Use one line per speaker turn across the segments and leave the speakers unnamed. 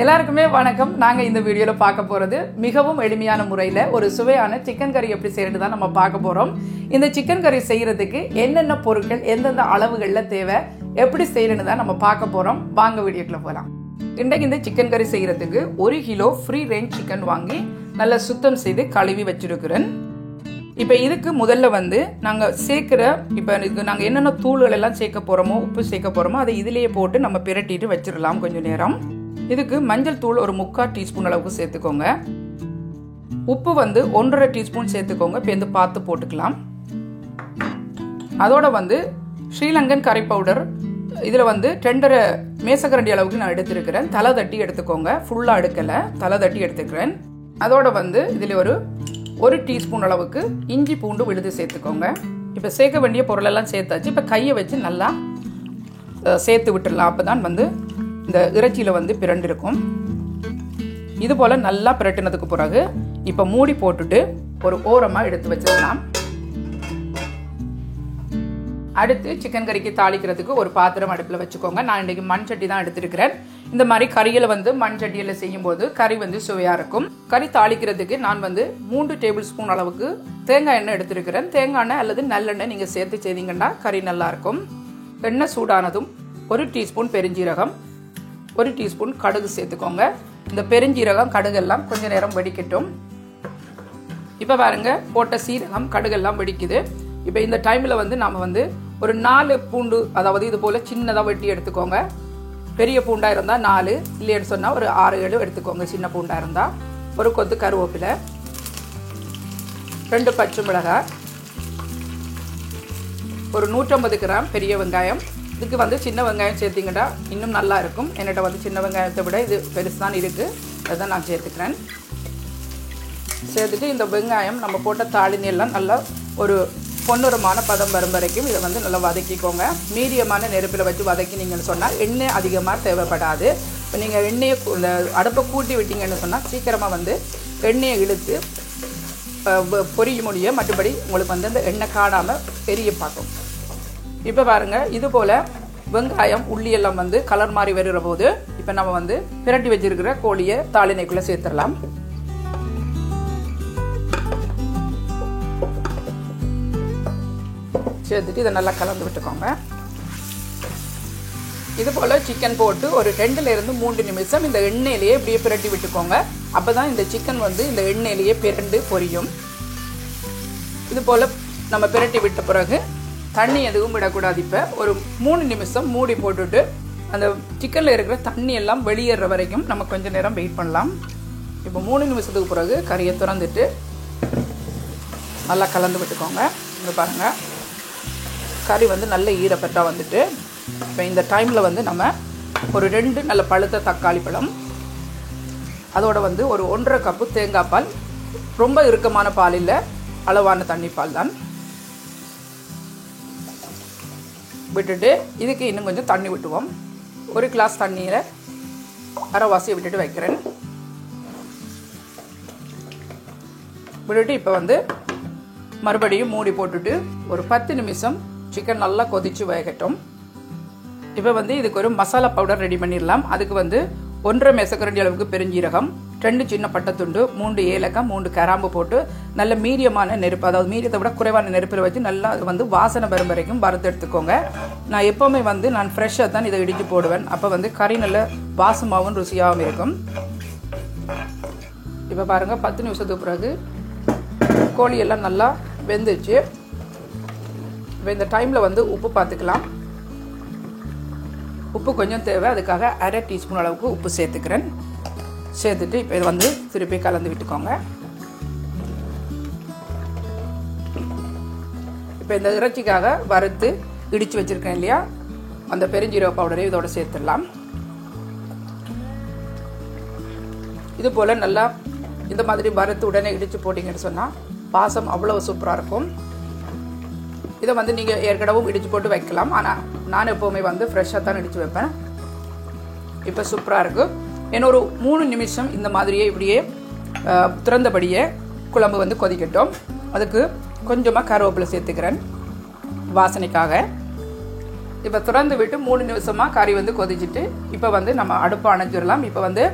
எல்லாருக்குமே வணக்கம். நாங்க இந்த வீடியோல பார்க்க போறது மிகவும் எளிமையான முறையில ஒரு சுவையான சிக்கன் கறி எப்படி செய்யறது தான் நம்ம பார்க்க போறோம். இந்த சிக்கன் கறி செய்யறதுக்கு என்னென்ன பொருட்கள் எந்தெந்த அளவுகள்ல தேவை எப்படி செய்யறதுன்னு தான் நம்ம பார்க்க போறோம். வாங்க வீடியோக்குள்ள போகலாம். இன்றைக்கு இந்த சிக்கன் கறி செய்யறதுக்கு 1 கிலோ ஃப்ரீ ரேஞ்ச் சிக்கன் வாங்கி நல்லா சுத்தம் செய்து கழுவி வச்சிருக்கிறேன். இப்போ இதுக்கு முதல்ல வந்து நாங்கள் சேர்க்குற இப்போ இதுக்கு நாங்கள் என்னென்ன தூள்கள் எல்லாம் சேர்க்க போகிறோமோ உப்பு சேர்க்க போகிறோமோ அதை இதிலேயே போட்டு நம்ம பிரட்டிட்டு வச்சிடலாம் கொஞ்சம் நேரம். இதுக்கு மஞ்சள் தூள் ஒரு 3/4 டீஸ்பூன் அளவுக்கு சேர்த்துக்கோங்க. உப்பு வந்து 1.5 டீஸ்பூன் சேர்த்துக்கோங்க. இப்போ பார்த்து போட்டுக்கலாம். அதோட வந்து ஸ்ரீலங்கன் கறி பவுடர் இதில் வந்து 2.5 மேசக்கரண்டி அளவுக்கு நான் எடுத்துருக்கிறேன். தலை தட்டி எடுத்துக்கோங்க. ஃபுல்லாக எடுக்கலை, தலை தட்டி எடுத்துக்கிறேன். அதோட வந்து இதில் ஒரு டீஸ்பூன் அளவுக்கு இஞ்சி பூண்டு விழுது சேர்த்துக்கோங்க. இப்போ சேர்க்க வேண்டிய பொருளெல்லாம் சேர்த்தாச்சு. இப்போ கையை வச்சு நல்லா சேர்த்து விட்டுடலாம். அப்போ தான் வந்து இந்த இறைச்சியில் வந்து பிரண்டு இருக்கும். இது போல் நல்லா பிரட்டினதுக்கு பிறகு இப்போ மூடி போட்டுட்டு ஒரு ஓரமாக எடுத்து வச்சிடலாம். அடுத்து சிக்கன் கறிக்கு தாளிக்கிறதுக்கு ஒரு பாத்திரம் அடுப்பில் வச்சுக்கோங்க. நான் இன்றைக்கி மண் சட்டி தான் எடுத்துருக்கிறேன். இந்த மாதிரி கறியில் வந்து மண் சட்டியில் செய்யும்போது கறி வந்து சுவையாக இருக்கும். கறி தாளிக்கிறதுக்கு நான் வந்து 3 டேபிள் ஸ்பூன் அளவுக்கு தேங்காய் எண்ணெய் எடுத்துருக்கிறேன். தேங்காய் எண்ணெய் அல்லது நல்லெண்ணெய் நீங்கள் சேர்த்து செய்தீங்கன்னா கறி நல்லாயிருக்கும். எண்ணெய் சூடானதும் 1 டீஸ்பூன் பெருஞ்சீரகம், 1 டீஸ்பூன் கடுகு சேர்த்துக்கோங்க. இந்த பெருஞ்சீரகம் கடுகெல்லாம் கொஞ்சம் நேரம் வெடிக்கட்டும். இப்போ பாருங்க, போட்ட சீரகம் கடுகெல்லாம் வெடிக்குது. இப்போ இந்த டைமில் வந்து நாம் வந்து ஒரு 4 பூண்டு, அதாவது இது போல் சின்னதாக வெட்டி எடுத்துக்கோங்க. பெரிய பூண்டாக இருந்தால் 4, இல்லைன்னு சொன்னால் ஒரு 6-7 எடுத்துக்கோங்க. சின்ன பூண்டாக இருந்தால் ஒரு கொத்து கருவேப்பிலை, 2 பச்சை மிளகாய், ஒரு 150 கிராம் பெரிய வெங்காயம். இதுக்கு வந்து சின்ன வெங்காயம் சேர்த்திங்கன்னா இன்னும் நல்லா இருக்கும். என்கிட்ட வந்து சின்ன வெங்காயத்தை விட இது பெருசு தான் இருக்குது, அதுதான் நான் சேர்த்துக்கிறேன். சேர்த்துட்டு இந்த வெங்காயம் நம்ம போட்ட தாளினெல்லாம் நல்லா ஒரு பொன்னிறமான பதம் வரும் வரைக்கும் இதை வந்து நல்லா வதக்கிக்கோங்க. மீடியமான நெருப்பில் வச்சு வதக்கினீங்கன்னு சொன்னால் எண்ணெய் அதிகமாக தேவைப்படாது. இப்போ நீங்கள் எண்ணெயை இந்த அடுப்பை கூட்டி விட்டீங்கன்னு சொன்னால் சீக்கிரமாக வந்து எண்ணெயை இழுத்து பொரிய முடியும். மற்றபடி உங்களுக்கு வந்து அந்த எண்ணெய் காடாமல் பெரிய பார்க்கும். இப்போ பாருங்கள், இது போல் வெங்காயம் உள்ளியெல்லாம் வந்து கலர் மாதிரி வருகிற போது இப்போ நம்ம வந்து பிரட்டி வச்சிருக்கிற கோழியை தாளினைக்குள்ளே சேர்த்துடலாம். சேர்த்துட்டு இதை நல்லா கலந்து விட்டுக்கோங்க. இது போல் சிக்கன் போட்டு ஒரு 2-3 நிமிஷம் இந்த எண்ணெயிலேயே இப்படியே பிரட்டி விட்டுக்கோங்க. அப்போ தான் இந்த சிக்கன் வந்து இந்த எண்ணெயிலேயே பிரண்டு பொரியும். இது போல் நம்ம பிரட்டி விட்ட பிறகு தண்ணி எதுவும் விடக்கூடாது. இப்போ ஒரு 3 நிமிஷம் மூடி போட்டுட்டு அந்த சிக்கனில் இருக்கிற தண்ணி எல்லாம் வெளியேற வரைக்கும் நம்ம கொஞ்சம் நேரம் வெயிட் பண்ணலாம். இப்போ 3 நிமிஷத்துக்கு பிறகு கறியை திறந்துட்டு நல்லா கலந்து விட்டுக்கோங்க. இங்கே பாருங்கள், கறி வந்து நல்ல ஈரப்பட்டாக வந்துட்டு இப்போ இந்த டைமில் வந்து நம்ம ஒரு 2 நல்ல பழுத்த தக்காளி பழம், அதோட வந்து ஒரு 1.5 கப்பு தேங்காய் பால், ரொம்ப இறுக்கமான பால் இல்லை, அளவான தண்ணி பால் தான் விட்டுட்டு இதுக்கு இன்னும் கொஞ்சம் தண்ணி விட்டுவோம். 1 கிளாஸ் தண்ணியில் அரைவாசியை விட்டுட்டு வைக்கிறேன். விட்டுட்டு இப்போ வந்து மறுபடியும் மூடி போட்டுட்டு ஒரு 10 நிமிஷம் சிக்கன் நல்லா கொதித்து வேகட்டும். இப்போ வந்து இதுக்கு ஒரு மசாலா பவுடர் ரெடி பண்ணிடலாம். அதுக்கு வந்து 1.5 மேசக்கரண்டி அளவுக்கு பெருஞ்சீரகம், 2 சின்ன பட்டைத்துண்டு, 3 ஏலக்காய், 3 கிராம்பு போட்டு நல்ல மீடியமான நெருப்பு, அதாவது மீடியத்தை விட குறைவான நெருப்பில் வச்சு நல்லா வந்து வாசனை வரும் வரைக்கும் வறுத்து எடுத்துக்கோங்க. நான் எப்போவுமே வந்து நான் ஃப்ரெஷ்ஷாக தான் இதை இடித்து போடுவேன். அப்போ வந்து கறி நல்ல வாசமாகவும் ருசியாகவும் இருக்கும். இப்போ பாருங்கள், 10 நிமிஷத்துக்கு பிறகு கோழியெல்லாம் நல்லா வெந்துச்சு. இப்போ இந்த டைமில் வந்து உப்பு பார்த்துக்கலாம். உப்பு கொஞ்சம் தேவை, அதுக்காக 1/2 டீஸ்பூன் அளவுக்கு உப்பு சேர்த்துக்கிறேன். சேர்த்துட்டு இப்போ இதை வந்து திருப்பி கலந்து விட்டுக்கோங்க. இப்போ இந்த இறைச்சிக்காக வறுத்து இடித்து வச்சுருக்கேன் இல்லையா, அந்த பெருஞ்சீரக பவுடரை இதோட சேர்த்துடலாம். இது போல் நல்லா இந்த மாதிரி வறுத்து உடனே இடித்து போட்டிங்கன்னு சொன்னால் வாசம் அவ்வளோ சூப்பராக இருக்கும். இதை வந்து நீங்கள் ஏற்கனவும் இடித்து போட்டு வைக்கலாம். ஆனால் நான் எப்போவுமே வந்து ஃப்ரெஷ்ஷாக தான் இடித்து வைப்பேன். இப்போ சூப்பராக இருக்குது. இன்னும் ஒரு 3 நிமிஷம் இந்த மாதிரியே இப்படியே திறந்தபடியே குழம்பு வந்து கொதிக்கட்டும். அதுக்கு கொஞ்சமாக கருவேப்பிலை சேர்த்துக்கிறேன் வாசனைக்காக. இப்போ திறந்து விட்டு 3 நிமிஷமாக கறி வந்து கொதிச்சுட்டு இப்போ வந்து நம்ம அடுப்பு அணைஞ்சிடலாம். இப்போ வந்து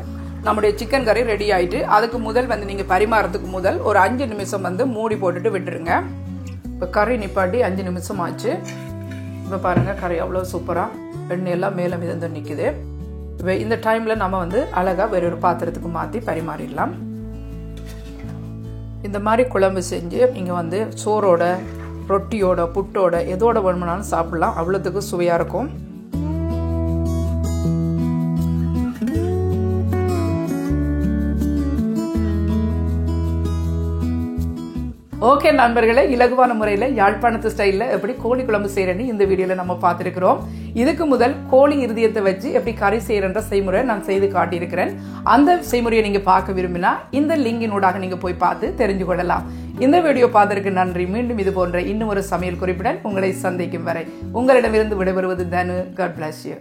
நம்முடைய சிக்கன் கறி ரெடி ஆகிட்டு அதுக்கு முதல் வந்து நீங்கள் பரிமாறதுக்கு முதல் ஒரு 5 நிமிஷம் வந்து மூடி போட்டுட்டு விட்டுருங்க. இப்போ கறி நிப்பாட்டி 5 நிமிஷம் ஆச்சு. இப்போ பாருங்கள் கறி அவ்வளோ சூப்பராக எண்ணெயெல்லாம் மேலே மிதந்து நிற்குது. இப்போ இந்த டைமில் நம்ம வந்து அழகாக வேறொரு பாத்திரத்துக்கு மாற்றி பரிமாறிடலாம். இந்த மாதிரி குழம்பு செஞ்சு நீங்கள் வந்து சோறோட, ரொட்டியோட, புட்டோட எதோட வேணும்னாலும் சாப்பிடலாம். அவ்வளோத்துக்கு சுவையாக இருக்கும். ஓகே நண்பர்களே, இலகுவான முறையில் யாழ்ப்பாணத்து ஸ்டைலில் எப்படி கோழி குழம்பு செய்யறேன்னு இந்த வீடியோவில் நம்ம பார்த்துருக்கிறோம். இதுக்கு முதல் கோழி இருதயத்தை வச்சு எப்படி கறி செய்யறன்ற செய்முறை நான் செய்து காட்டியிருக்கிறேன். அந்த செய்முறையை நீங்கள் பார்க்க விரும்பினா இந்த லிங்கினூடாக நீங்கள் போய் பார்த்து தெரிஞ்சு கொள்ளலாம். இந்த வீடியோ பார்த்ததற்கு நன்றி. மீண்டும் இது போன்ற இன்னும் ஒரு சமையல் குறிப்புடன் உங்களை சந்திக்கும் வரை உங்களிடமிருந்து விடைபெறுவது தனு. God bless you.